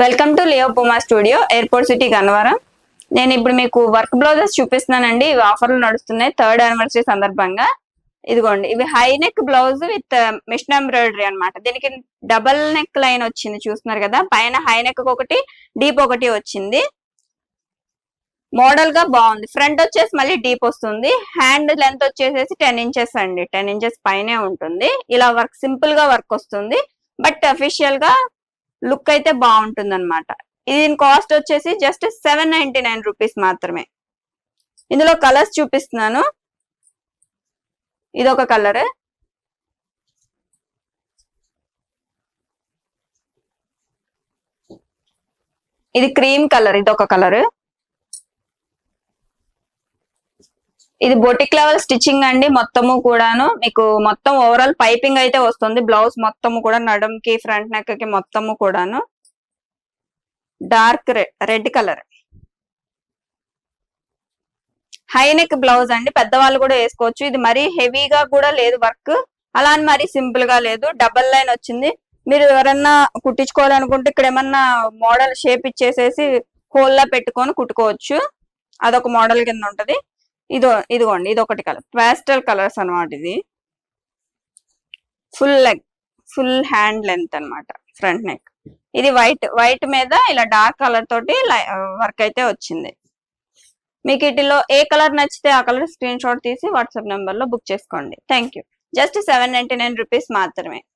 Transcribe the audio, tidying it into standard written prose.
Welcome to Leo పుమా studio, airport city Gannavaram. నేను ఇప్పుడు మీకు వర్క్ బ్లౌజెస్ చూపిస్తున్నానండి. ఇవి ఆఫర్లు నడుస్తున్నాయి 3rd యానివర్సరీ సందర్భంగా. ఇదిగోండి, ఇవి high neck blouse with machine embroidery అన్నమాట. దీనికి డబల్ నెక్ లైన్ వచ్చింది, చూస్తున్నారు కదా. పైన హై నెక్ ఒకటి, డీప్ ఒకటి వచ్చింది. మోడల్ గా బాగుంది. ఫ్రంట్ వచ్చేసి మళ్ళీ డీప్ వస్తుంది. హ్యాండ్ లెంత్ వచ్చేసేసి 10 ఇంచెస్ అండి. 10 ఇంచెస్ పైనే ఉంటుంది. ఇలా వర్క్ సింపుల్ గా వర్క్ వస్తుంది, బట్ అఫీషియల్ గా లుక్ అయితే బాగుంటుంది అనమాట. దీని కాస్ట్ వచ్చేసి జస్ట్ 799 రూపీస్ మాత్రమే. ఇందులో కలర్స్ చూపిస్తున్నాను. ఇదొక కలర్, ఇది క్రీమ్ కలర్, ఇదొక కలర్. ఇది బొటిక్ లెవెల్ స్టిచ్చింగ్ అండి. మొత్తము కూడాను మీకు మొత్తం ఓవరాల్ పైపింగ్ అయితే వస్తుంది. బ్లౌజ్ మొత్తము కూడా నడుంకి, ఫ్రంట్ నెక్ కి మొత్తము కూడాను. Dark red colour, high neck blouse అండి. పెద్దవాళ్ళు కూడా వేసుకోవచ్చు. ఇది మరీ హెవీగా కూడా లేదు వర్క్, అలా అని మరీ సింపుల్ గా లేదు. డబల్ లైన్ వచ్చింది. మీరు ఎవరన్నా కుట్టించుకోవాలనుకుంటే ఇక్కడ ఏమన్నా మోడల్ షేప్ ఇచ్చేసేసి హోల్లా పెట్టుకొని కుట్టుకోవచ్చు. అదొక మోడల్ కింద ఉంటది. ఇదిగోండి, ఇది ఒకటి కలర్, పాస్టల్ కలర్స్ అనమాట. ఇది full leg, full hand length అనమాట, ఫ్రంట్ నెక్. ఇది వైట్ మీద ఇలా డార్క్ కలర్ తోటి వర్క్ అయితే వచ్చింది. మీకు వీటిలో ఏ కలర్ నచ్చితే ఆ కలర్ స్క్రీన్ షాట్ తీసి వాట్సాప్ నెంబర్ లో బుక్ చేసుకోండి. Thank you. జస్ట్ 799 రూపీస్ మాత్రమే.